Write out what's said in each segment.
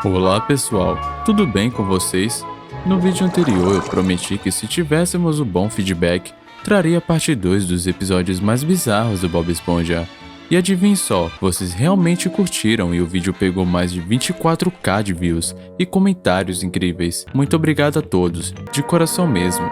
Olá pessoal, tudo bem com vocês? No vídeo anterior eu prometi que se tivéssemos um bom feedback, traria a parte 2 dos episódios mais bizarros do Bob Esponja. E adivinhe só, vocês realmente curtiram e o vídeo pegou mais de 24k de views e comentários incríveis. Muito obrigado a todos, de coração mesmo.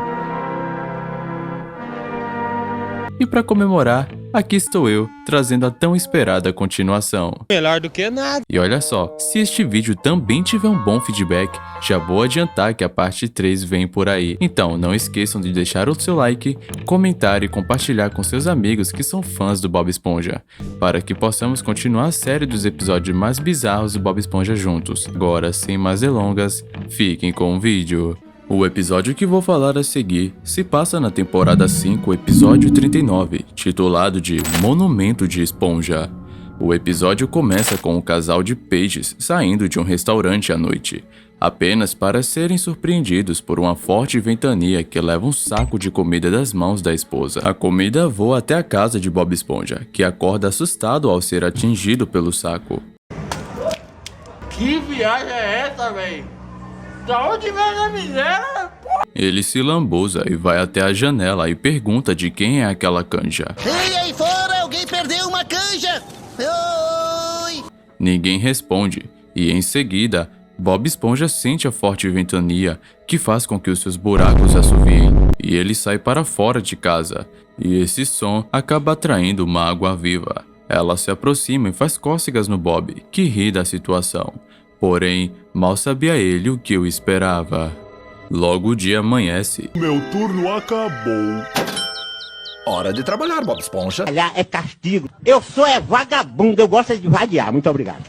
E para comemorar, aqui estou eu, trazendo a tão esperada continuação. Melhor do que nada. E olha só, se este vídeo também tiver um bom feedback, já vou adiantar que a parte 3 vem por aí. Então não esqueçam de deixar o seu like, comentar e compartilhar com seus amigos que são fãs do Bob Esponja, para que possamos continuar a série dos episódios mais bizarros do Bob Esponja juntos. Agora, sem mais delongas, fiquem com o vídeo. O episódio que vou falar a seguir se passa na temporada 5, episódio 39, titulado de Monumento de Esponja. O episódio começa com o casal de Pages saindo de um restaurante à noite, apenas para serem surpreendidos por uma forte ventania que leva um saco de comida das mãos da esposa. A comida voa até a casa de Bob Esponja, que acorda assustado ao ser atingido pelo saco. Que viagem é essa, véi? Da onde vem a miséria? Ele se lambuza e vai até a janela e pergunta de quem é aquela canja. Ei, aí fora! Alguém perdeu uma canja! Oi! Ninguém responde, e em seguida, Bob Esponja sente a forte ventania que faz com que os seus buracos assoviem, e ele sai para fora de casa, e esse som acaba atraindo uma água-viva. Ela se aproxima e faz cócegas no Bob, que ri da situação. Porém, mal sabia ele o que o esperava. Logo o dia amanhece. Meu turno acabou. Hora de trabalhar, Bob Esponja. Trabalhar é castigo. Eu sou vagabundo, eu gosto de vadiar. Muito obrigado.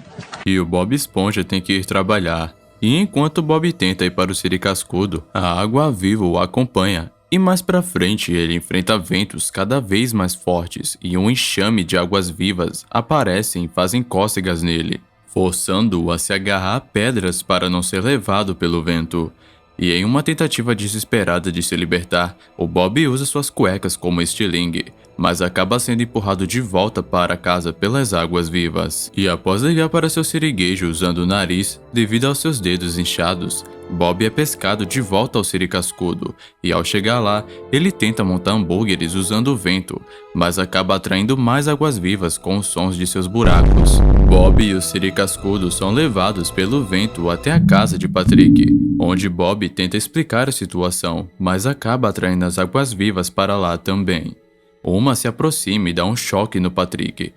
E o Bob Esponja tem que ir trabalhar. E enquanto o Bob tenta ir para o Siricascudo, a água-viva o acompanha. E mais pra frente ele enfrenta ventos cada vez mais fortes e um enxame de águas-vivas aparecem e fazem cócegas nele, forçando-o a se agarrar a pedras para não ser levado pelo vento. E em uma tentativa desesperada de se libertar, o Bob usa suas cuecas como estilingue, mas acaba sendo empurrado de volta para casa pelas águas vivas. E após ligar para seu siriguejo usando o nariz, devido aos seus dedos inchados, Bob é pescado de volta ao Siricascudo, e ao chegar lá, ele tenta montar hambúrgueres usando o vento, mas acaba atraindo mais águas vivas com os sons de seus buracos. Bob e o Siricascudo são levados pelo vento até a casa de Patrick, onde Bob tenta explicar a situação, mas acaba atraindo as águas vivas para lá também. Uma se aproxima e dá um choque no Patrick.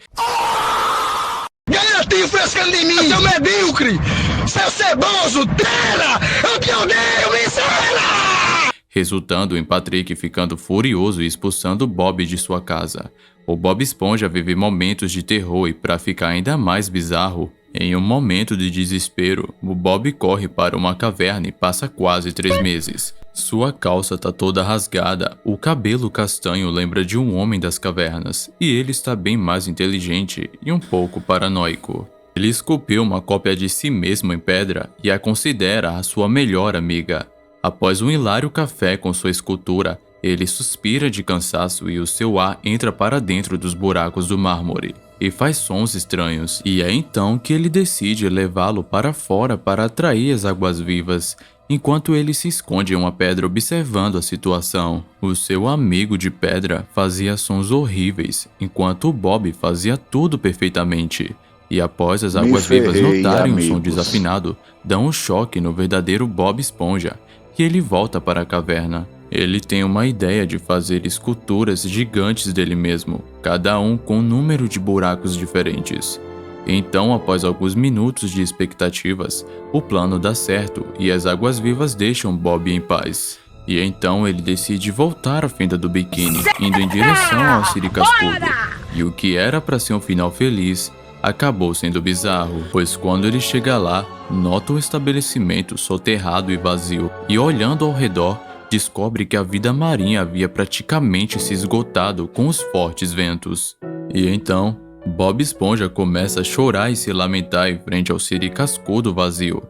Garotinho frescando em mim, seu medíocre! Seu ceboso, terra! Eu te odeio, miséria! Resultando em Patrick ficando furioso e expulsando Bob de sua casa. O Bob Esponja vive momentos de terror e para ficar ainda mais bizarro, em um momento de desespero, o Bob corre para uma caverna e passa quase 3 meses. Sua calça tá toda rasgada, o cabelo castanho lembra de um homem das cavernas, e ele está bem mais inteligente e um pouco paranoico. Ele esculpiu uma cópia de si mesmo em pedra e a considera a sua melhor amiga. Após um hilário café com sua escultura, ele suspira de cansaço e o seu ar entra para dentro dos buracos do mármore e faz sons estranhos. E é então que ele decide levá-lo para fora para atrair as águas-vivas, enquanto ele se esconde em uma pedra observando a situação. O seu amigo de pedra fazia sons horríveis, enquanto o Bob fazia tudo perfeitamente. E após as águas-vivas notarem o som desafinado, dão um choque no verdadeiro Bob Esponja, e ele volta para a caverna. Ele tem uma ideia de fazer esculturas gigantes dele mesmo, cada um com um número de buracos diferentes. Então, após alguns minutos de expectativas, o plano dá certo e as águas-vivas deixam Bob em paz. E então ele decide voltar à fenda do biquíni, indo em direção ao Siricascudo. E o que era para ser um final feliz, acabou sendo bizarro, pois quando ele chega lá, nota o estabelecimento soterrado e vazio, e olhando ao redor, descobre que a vida marinha havia praticamente se esgotado com os fortes ventos. E então, Bob Esponja começa a chorar e se lamentar em frente ao Siricascudo vazio.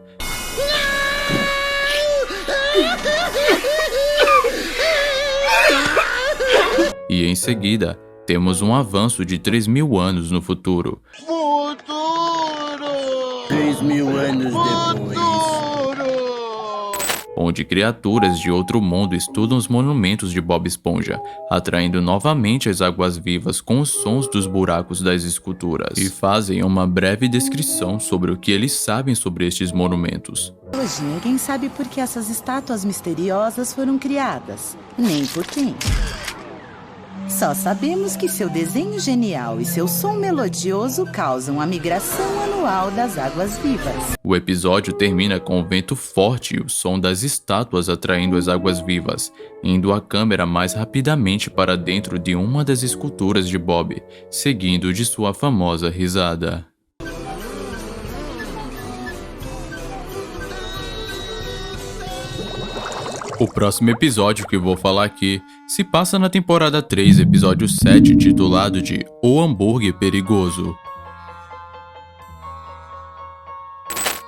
E em seguida, temos um avanço de 3.000 anos no futuro. 6.000 anos depois. Onde criaturas de outro mundo estudam os monumentos de Bob Esponja, atraindo novamente as águas-vivas com os sons dos buracos das esculturas, e fazem uma breve descrição sobre o que eles sabem sobre estes monumentos. Hoje ninguém sabe por que essas estátuas misteriosas foram criadas, nem por quem. Só sabemos que seu desenho genial e seu som melodioso causam a migração anual das águas-vivas. O episódio termina com o vento forte e o som das estátuas atraindo as águas-vivas, indo a câmera mais rapidamente para dentro de uma das esculturas de Bob, seguindo de sua famosa risada. O próximo episódio que eu vou falar aqui se passa na temporada 3, episódio 7, titulado de O Hambúrguer Perigoso.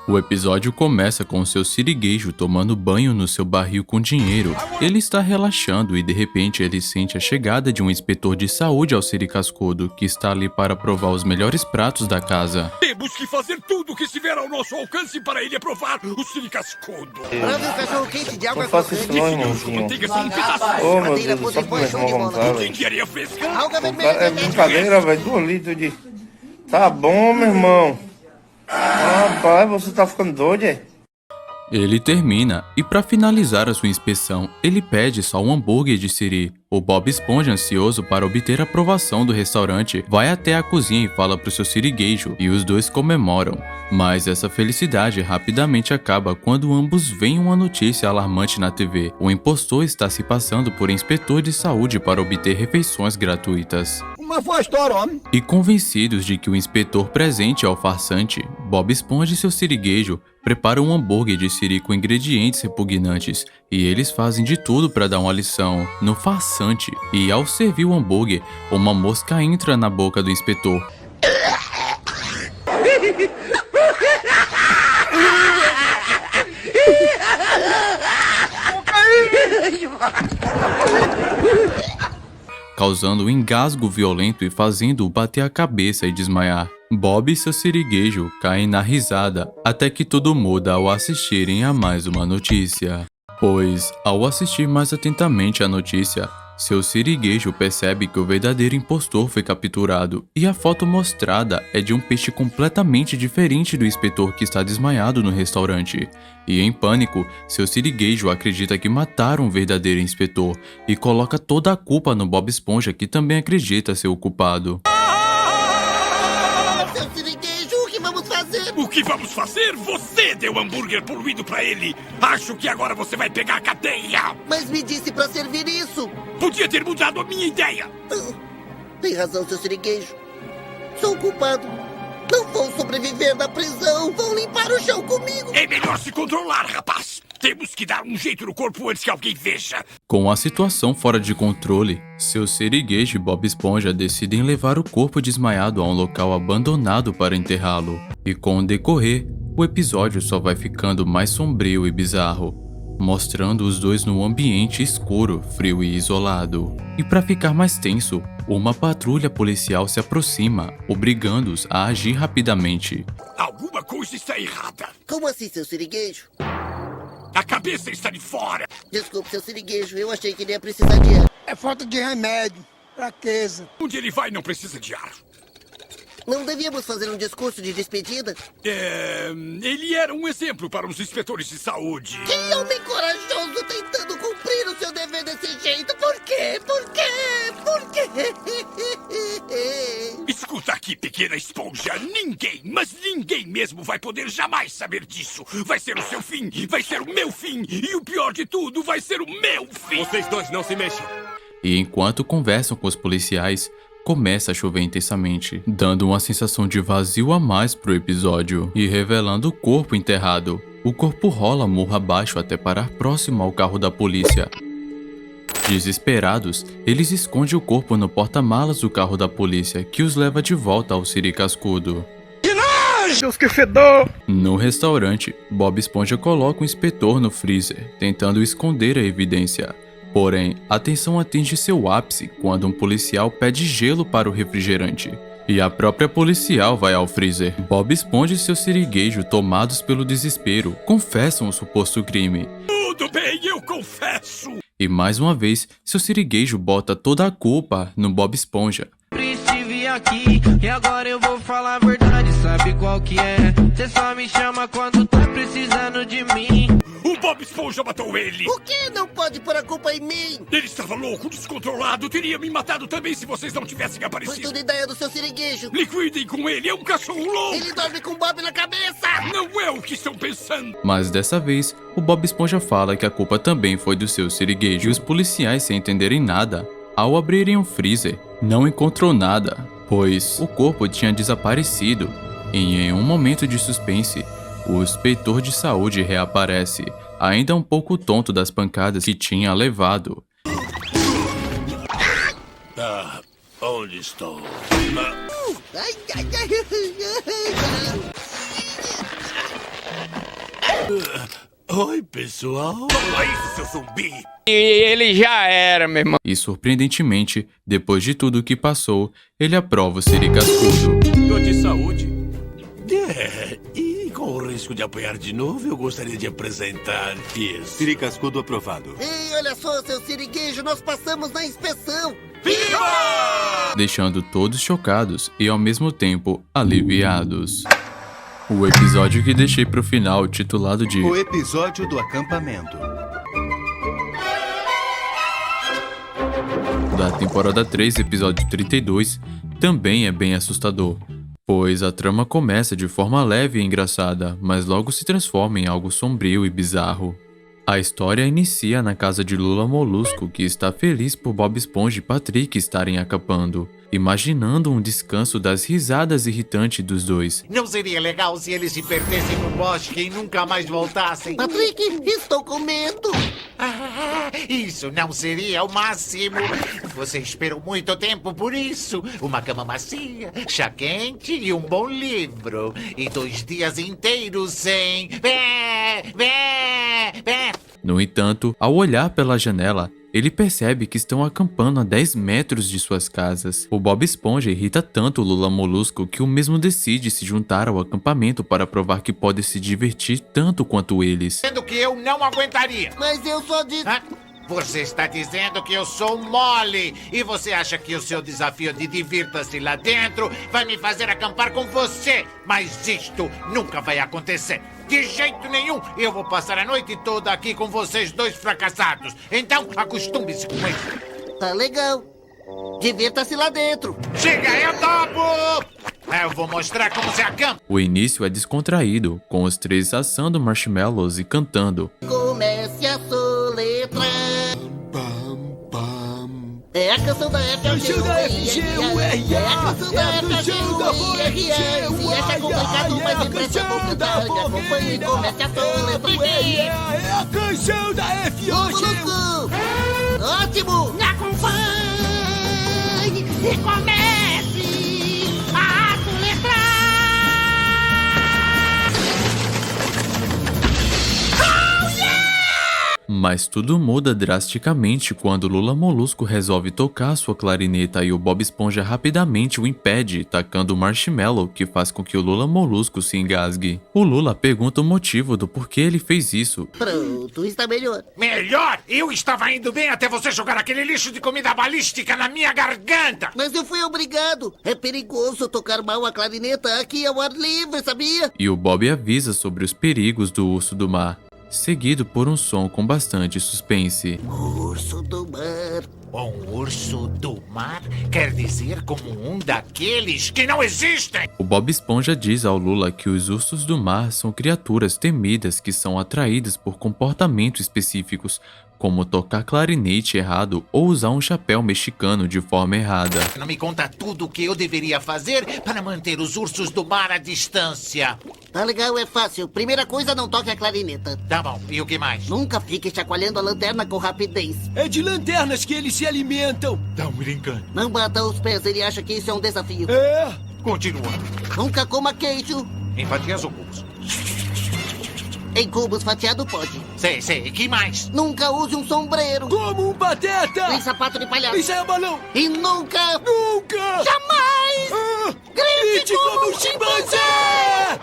O episódio começa com seu siriguejo tomando banho no seu barril com dinheiro. Ele está relaxando e de repente ele sente a chegada de um inspetor de saúde ao siricascudo, que está ali para provar os melhores pratos da casa. Temos que fazer tudo o que estiver ao nosso alcance para ele aprovar o siricascudo. Prove um cachorro quente de água Não faça isso não, irmãozinho. Manteiga sem pedaços. Ô, meu Deus, só pro meu irmão vamos lá, velho. De areia fresca. Alga vermelha. É brincadeira, velho. 2 litros de... Tá bom, meu irmão. Rapaz, você tá ficando doido, é? Ele termina, e para finalizar a sua inspeção, ele pede só um hambúrguer de siri. O Bob Esponja, ansioso para obter a aprovação do restaurante, vai até a cozinha e fala pro seu siriguejo, e os dois comemoram. Mas essa felicidade rapidamente acaba quando ambos veem uma notícia alarmante na TV. O impostor está se passando por inspetor de saúde para obter refeições gratuitas. Uma foi a história, homem. E convencidos de que o inspetor presente é o farsante, Bob Esponja e seu siriguejo preparam um hambúrguer de siri com ingredientes repugnantes, e eles fazem de tudo para dar uma lição no farsante. E ao servir o hambúrguer, uma mosca entra na boca do inspetor. Causando um engasgo violento e fazendo-o bater a cabeça e desmaiar. Bob e seu siriguejo caem na risada, até que tudo muda ao assistirem a mais uma notícia. Pois, ao assistir mais atentamente a notícia, seu siriguejo percebe que o verdadeiro impostor foi capturado, e a foto mostrada é de um peixe completamente diferente do inspetor que está desmaiado no restaurante. E em pânico, seu siriguejo acredita que mataram o verdadeiro inspetor, e coloca toda a culpa no Bob Esponja, que também acredita ser o culpado. Seu siriguejo, o que vamos fazer? O que vamos fazer? Você deu hambúrguer poluído pra ele. Acho que agora você vai pegar a cadeia. Mas me disse pra servir isso. Podia ter mudado a minha ideia. Tem razão, seu siriguejo. Sou o culpado. Não vou sobreviver na prisão. Vão limpar o chão comigo. É melhor se controlar, rapaz. Temos que dar um jeito no corpo antes que alguém veja. Com a situação fora de controle, seu siriguejo e Bob Esponja decidem levar o corpo desmaiado a um local abandonado para enterrá-lo. E com o decorrer, o episódio só vai ficando mais sombrio e bizarro, mostrando os dois num ambiente escuro, frio e isolado. E para ficar mais tenso, uma patrulha policial se aproxima, obrigando-os a agir rapidamente. Alguma coisa está errada. Como assim, seu siriguejo? A cabeça está de fora. Desculpe, seu siriguejo. Eu achei que ele ia precisar de ar. É falta de remédio, fraqueza. Onde ele vai não precisa de ar. Não devíamos fazer um discurso de despedida? Ele era um exemplo para os inspetores de saúde. Que homem corajoso tentando cumprir o seu dever desse jeito. Por quê? Por quê? Por quê? Escuta aqui, pequena esponja. Ninguém, mas ninguém mesmo vai poder jamais saber disso. Vai ser o seu fim, vai ser o meu fim. E o pior de tudo, vai ser o meu fim. Vocês dois não se mexam. E enquanto conversam com os policiais, começa a chover intensamente, dando uma sensação de vazio a mais pro episódio e revelando o corpo enterrado. O corpo rola morro abaixo até parar próximo ao carro da polícia. Desesperados, eles escondem o corpo no porta-malas do carro da polícia, que os leva de volta ao siricascudo. Deus, que fedor! No restaurante, Bob Esponja coloca um inspetor no freezer, tentando esconder a evidência. Porém, a tensão atinge seu ápice quando um policial pede gelo para o refrigerante. E a própria policial vai ao freezer. Bob Esponja e seu siriguejo, tomados pelo desespero, confessam o suposto crime. Tudo bem, eu confesso. E mais uma vez, seu siriguejo bota toda a culpa no Bob Esponja. Estive aqui e agora eu vou falar a verdade, sabe qual que é? Cê só me chama quando tá precisando de mim. O Bob Esponja matou ele. O que? Não pode pôr a culpa em mim. Ele estava louco, descontrolado. Teria me matado também se vocês não tivessem Foi aparecido. tudo ideia do seu siriguejo. Liquidem com ele, é um cachorro louco. Ele dorme com o Bob na cabeça. Não é o que estão pensando. Mas dessa vez, o Bob Esponja fala que a culpa também foi do seu siriguejo. E os policiais, sem entenderem nada, ao abrirem o freezer, não encontrou nada, pois o corpo tinha desaparecido. E em um momento de suspense, o inspetor de saúde reaparece, ainda um pouco tonto das pancadas que tinha levado. Ah, onde estou? Ai, ai, ai, Oi, pessoal. Toma isso, seu zumbi. E ele já era, meu irmão. E surpreendentemente, depois de tudo o que passou, ele aprova o siricascudo. Tô de saúde. E com o risco de apanhar de novo, eu gostaria de apresentar isso. Siricascudo aprovado. Ei, olha só, seu siriguejo, nós passamos na inspeção. Deixando todos chocados e ao mesmo tempo aliviados. O episódio que deixei pro final, titulado de O episódio do acampamento. da temporada 3, episódio 32, também é bem assustador, pois a trama começa de forma leve e engraçada, mas logo se transforma em algo sombrio e bizarro. A história inicia na casa de Lula Molusco, que está feliz por Bob Esponja e Patrick estarem acampando, imaginando um descanso das risadas irritantes dos dois. Não seria legal se eles se perdessem no bosque e nunca mais voltassem? Patrick, estou com medo. Isso não seria o máximo. Você esperou muito tempo por isso. Uma cama macia, chá quente e um bom livro. E 2 dias inteiros sem... No entanto, ao olhar pela janela, ele percebe que estão acampando a 10 metros de suas casas. O Bob Esponja irrita tanto o Lula Molusco que o mesmo decide se juntar ao acampamento para provar que pode se divertir tanto quanto eles. Sendo que eu não aguentaria. Mas eu só disse... Você está dizendo que eu sou mole e você acha que o seu desafio de divirta-se lá dentro vai me fazer acampar com você. Mas isto nunca vai acontecer. De jeito nenhum, eu vou passar a noite toda aqui com vocês dois fracassados. Então, acostume-se com isso. Tá legal. Divirta-se lá dentro. Chega, eu topo! Eu vou mostrar como se acampa. O início é descontraído, com os três assando marshmallows e cantando. Comece a soletrar. É a canção da FGURR. É a canção da FGURR. Se acha complicado, mas depressa vou cantar. Me acompanhe e comece a soletrar. É a canção da FGURR. Ótimo! Me acompanhe e comece a soletrar. Mas tudo muda drasticamente quando Lula Molusco resolve tocar sua clarineta e o Bob Esponja rapidamente o impede, tacando o marshmallow, que faz com que o Lula Molusco se engasgue. O Lula pergunta o motivo do porquê ele fez isso. Pronto, está melhor. Melhor? Eu estava indo bem até você jogar aquele lixo de comida balística na minha garganta. Mas eu fui obrigado. É perigoso tocar mal a clarineta aqui ao ar livre, sabia? E o Bob avisa sobre os perigos do urso do mar, seguido por um som com bastante suspense. Urso do mar. Um urso do mar quer dizer como um daqueles que não existem. O Bob Esponja diz ao Lula que os ursos do mar são criaturas temidas que são atraídas por comportamentos específicos, como tocar clarinete errado ou usar um chapéu mexicano de forma errada. Não me conta tudo o que eu deveria fazer para manter os ursos do mar à distância. Tá legal, é fácil. Primeira coisa, não toque a clarineta. Tá bom, e o que mais? Nunca fique chacoalhando a lanterna com rapidez. É de lanternas que eles se alimentam. Tá brincando. Não bata os pés, ele acha que isso é um desafio. É. Continuando. Nunca coma queijo. Em fatias ou cubos? Em cubos fatiado pode. Sei. E que mais? Nunca use um sombreiro. Como um pateta. Nem sapato de palhaço. Isso é balão. E nunca... Nunca. Jamais! Grite como um chimpanzé!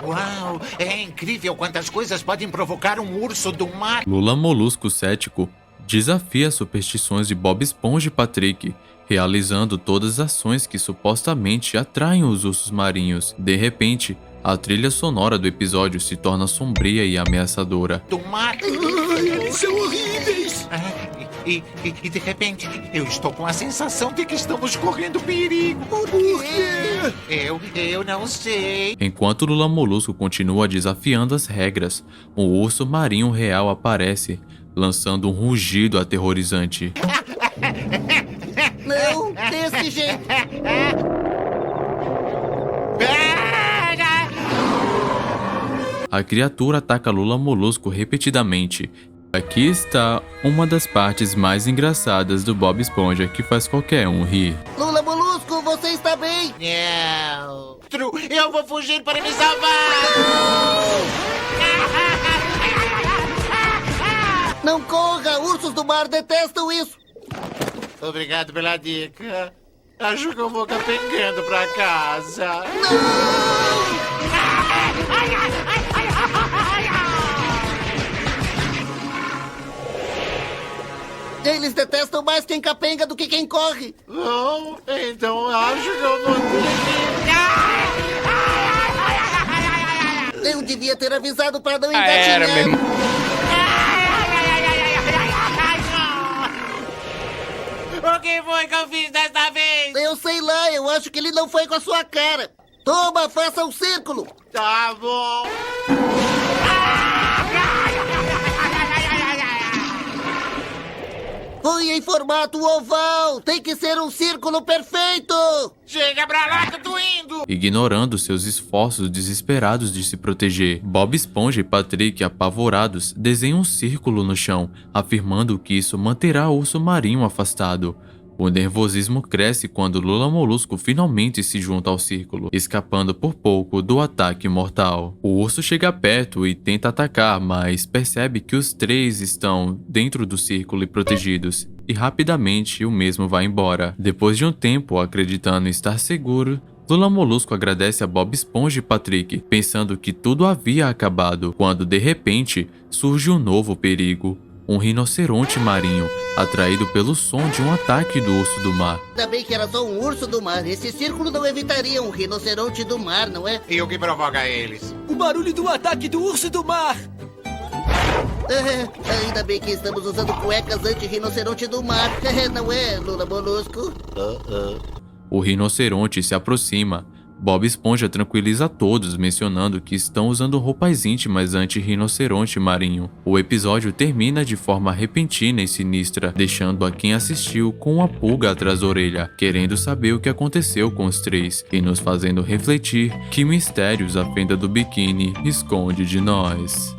Uau, é incrível quantas coisas podem provocar um urso do mar. Lula Molusco cético desafia as superstições de Bob Esponja e Patrick, realizando todas as ações que supostamente atraem os ursos marinhos. De repente, a trilha sonora do episódio se torna sombria e ameaçadora. Do mar. Eles são horríveis! E de repente, eu estou com a sensação de que estamos correndo perigo. Por quê? Eu não sei. Enquanto Lula Molusco continua desafiando as regras, um urso marinho real aparece, lançando um rugido aterrorizante. Não, desse jeito. A criatura ataca Lula Molusco repetidamente. Aqui está uma das partes mais engraçadas do Bob Esponja que faz qualquer um rir. Lula Molusco, você está bem? Não. Eu vou fugir para me salvar. Não corra, ursos do mar detestam isso. Obrigado pela dica. Acho que eu vou capengando para casa. Eles detestam mais quem capenga do que quem corre. Não, então acho que eu não Eu devia ter avisado para não engatinhar. O que foi que eu fiz desta vez? Eu sei lá, eu acho que ele não foi com a sua cara. Toma, faça um círculo. Tá bom. Foi em formato oval. Tem que ser um círculo perfeito. Chega pra lá que eu tô indo. Ignorando seus esforços desesperados de se proteger, Bob Esponja e Patrick, apavorados, desenham um círculo no chão, afirmando que isso manterá o urso marinho afastado. O nervosismo cresce quando Lula Molusco finalmente se junta ao círculo, escapando por pouco do ataque mortal. O urso chega perto e tenta atacar, mas percebe que os três estão dentro do círculo e protegidos, e rapidamente o mesmo vai embora. Depois de um tempo, acreditando estar seguro, Lula Molusco agradece a Bob Esponja e Patrick, pensando que tudo havia acabado, quando de repente surge um novo perigo. Um rinoceronte marinho, atraído pelo som de um ataque do urso do mar. Ainda bem que era só um urso do mar. Esse círculo não evitaria um rinoceronte do mar, não é? E o que provoca eles? O barulho do ataque do urso do mar! Ainda bem que estamos usando cuecas anti-rinoceronte do mar. Não é, Lula Molusco? O rinoceronte se aproxima. Bob Esponja tranquiliza todos, mencionando que estão usando roupas íntimas anti-rinoceronte marinho. O episódio termina de forma repentina e sinistra, deixando a quem assistiu com uma pulga atrás da orelha, querendo saber o que aconteceu com os três, e nos fazendo refletir que mistérios a fenda do biquíni esconde de nós.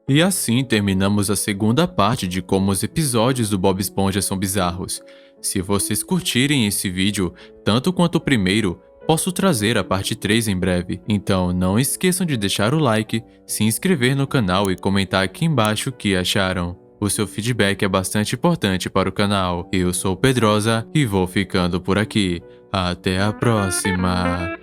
E assim terminamos a segunda parte de como os episódios do Bob Esponja são bizarros. Se vocês curtirem esse vídeo, tanto quanto o primeiro, posso trazer a parte 3 em breve, então não esqueçam de deixar o like, se inscrever no canal e comentar aqui embaixo o que acharam. O seu feedback é bastante importante para o canal. Eu sou o Pedrosa e vou ficando por aqui. Até a próxima!